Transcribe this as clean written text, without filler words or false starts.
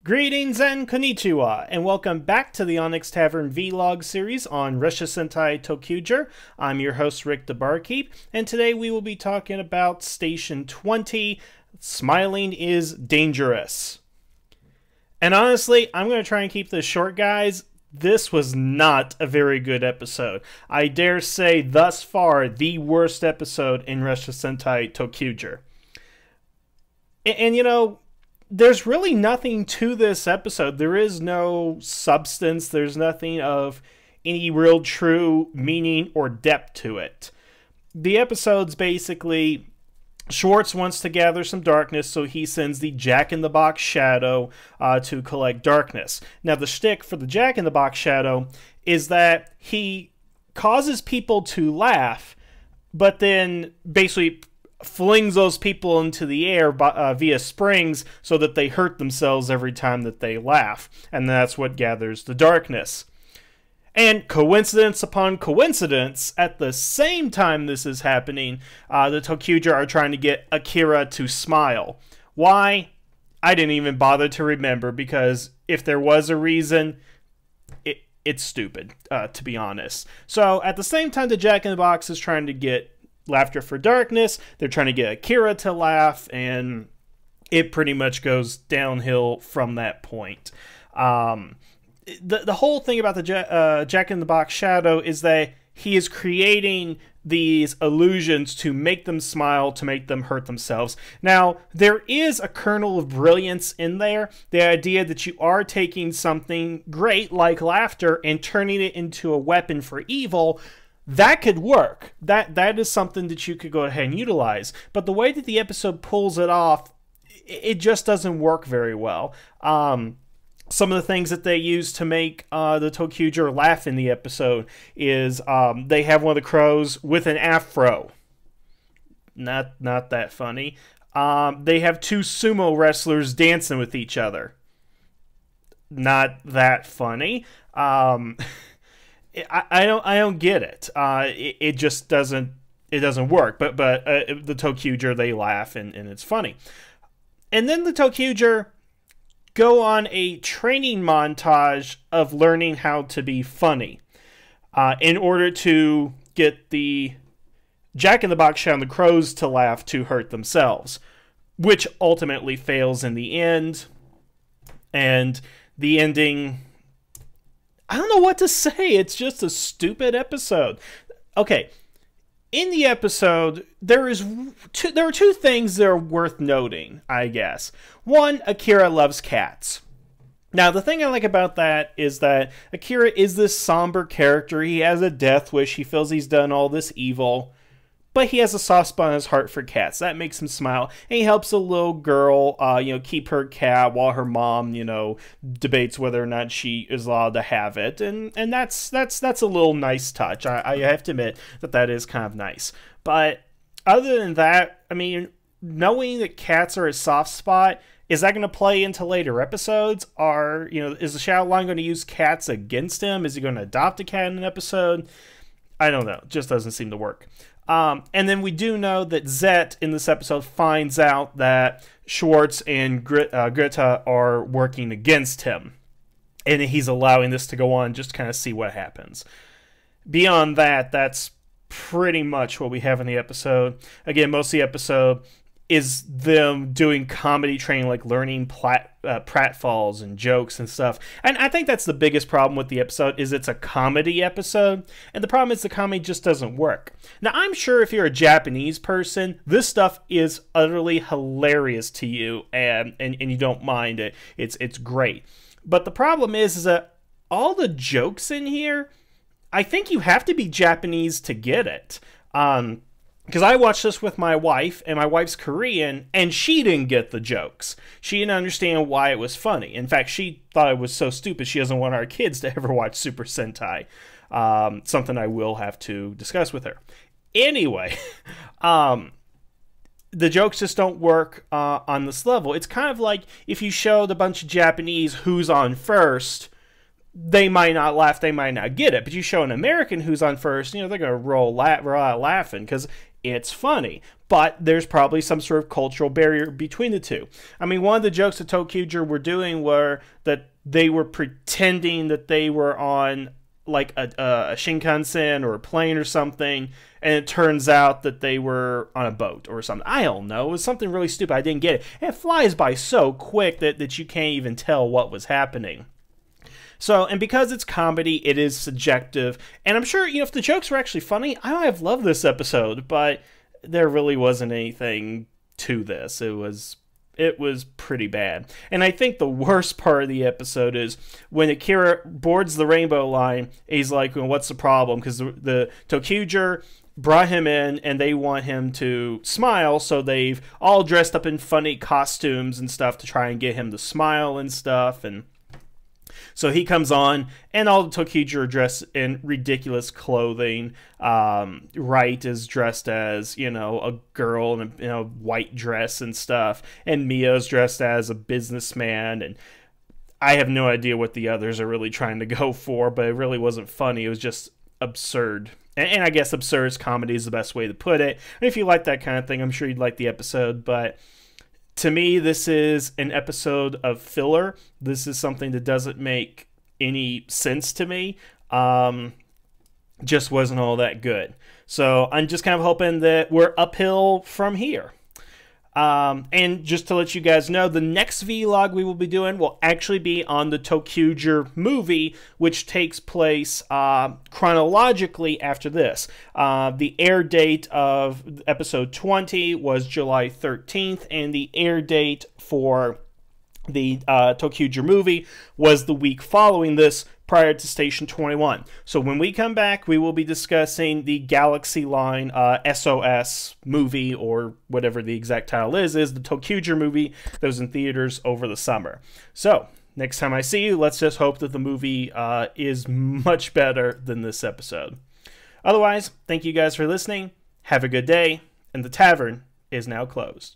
Greetings and konnichiwa, and welcome back to the Onyx Tavern Vlog series on Russia Sentai ToQger. I'm your host, Rick the Barkeep, and today we will be talking about Station 20, Smiling is Dangerous. And honestly, I'm going to try and keep this short, guys. This was not a very good episode. I dare say, thus far, the worst episode in Russia Sentai ToQger. And you know, there's really nothing to this episode. There is no substance. There's nothing of any real true meaning or depth to it. The episode's basically, Schwartz wants to gather some darkness, so he sends the Jack-in-the-Box Shadow to collect darkness. Now, the shtick for the Jack-in-the-Box Shadow is that he causes people to laugh, but then basically flings those people into the air via springs so that they hurt themselves every time that they laugh. And that's what gathers the darkness. And coincidence upon coincidence, at the same time this is happening, the ToQger are trying to get Akira to smile. Why? I didn't even bother to remember, because if there was a reason, it's stupid, to be honest. So at the same time the Jack-in-the-Box is trying to get laughter for darkness, they're trying to get Akira to laugh, and it pretty much goes downhill from that point. The whole thing about the Jack-in-the-Box Shadow is that he is creating these illusions to make them smile, to make them hurt themselves. Now, there is a kernel of brilliance in there. The idea that you are taking something great like laughter and turning it into a weapon for evil, that could work. That is something that you could go ahead and utilize. But the way that the episode pulls it off, it just doesn't work very well. Some of the things that they use to make the ToQger laugh in the episode is they have one of the crows with an afro. Not that funny. They have two sumo wrestlers dancing with each other. Not that funny. I don't get it. It just doesn't work. But the ToQger, they laugh and it's funny. And then the ToQger go on a training montage of learning how to be funny in order to get the Jack-in-the-Box Shadow and the crows to laugh to hurt themselves, which ultimately fails in the end. And the ending, I don't know what to say. It's just a stupid episode. Okay, in the episode, there are two things that are worth noting, I guess. One, Akira loves cats. Now, the thing I like about that is that Akira is this somber character. He has a death wish. He feels he's done all this evil, but he has a soft spot in his heart for cats. That makes him smile. And he helps a little girl, keep her cat while her mom, debates whether or not she is allowed to have it. And that's a little nice touch. I have to admit that is kind of nice. But other than that, I mean, knowing that cats are a soft spot, is that going to play into later episodes? Is the Shadow Line going to use cats against him? Is he going to adopt a cat in an episode? I don't know. It just doesn't seem to work. And then we do know that Zet in this episode finds out that Schwartz and Greta are working against him. And he's allowing this to go on just to kind of see what happens. Beyond that, that's pretty much what we have in the episode. Again, most of the episode is them doing comedy training, like learning pratfalls and jokes and stuff. And I think that's the biggest problem with the episode, is it's a comedy episode. And the problem is the comedy just doesn't work. Now, I'm sure if you're a Japanese person, this stuff is utterly hilarious to you, and you don't mind it. It's great. But the problem is that all the jokes in here, I think you have to be Japanese to get it. Because I watched this with my wife, and my wife's Korean, and she didn't get the jokes. She didn't understand why it was funny. In fact, she thought it was so stupid she doesn't want our kids to ever watch Super Sentai. Something I will have to discuss with her. Anyway, the jokes just don't work on this level. It's kind of like if you showed a bunch of Japanese who's on first, they might not laugh, they might not get it. But you show an American who's on first, they're going to roll out laughing, because it's funny. But there's probably some sort of cultural barrier between the two. I mean, one of the jokes that ToQger were doing were that they were pretending that they were on like a Shinkansen or a plane or something, and it turns out that they were on a boat or something. I don't know. It was something really stupid. I didn't get it. And it flies by so quick that you can't even tell what was happening. So, and because it's comedy, it is subjective. And I'm sure, if the jokes were actually funny, I might have loved this episode, but there really wasn't anything to this. It was pretty bad. And I think the worst part of the episode is when Akira boards the rainbow line, he's like, well, what's the problem? Because the ToQger brought him in and they want him to smile, so they've all dressed up in funny costumes and stuff to try and get him to smile and stuff. And so he comes on, and all the ToQger are dressed in ridiculous clothing. Wright is dressed as, a girl in a white dress and stuff. And Mia's dressed as a businessman. And I have no idea what the others are really trying to go for, but it really wasn't funny. It was just absurd. And I guess absurd comedy is the best way to put it. And if you like that kind of thing, I'm sure you'd like the episode, but to me, this is an episode of filler. This is something that doesn't make any sense to me. Just wasn't all that good. So I'm just kind of hoping that we're uphill from here. And just to let you guys know, the next vlog we will be doing will actually be on the ToQger movie, which takes place chronologically after this. The air date of episode 20 was July 13th, and the air date for the ToQger movie was the week following this, prior to Station 21. So when we come back, we will be discussing the Galaxy Line SOS movie, or whatever the exact title is the ToQger movie that was in theaters over the summer. So next time I see you, let's just hope that the movie is much better than this episode. Otherwise, thank you guys for listening. Have a good day, and the tavern is now closed.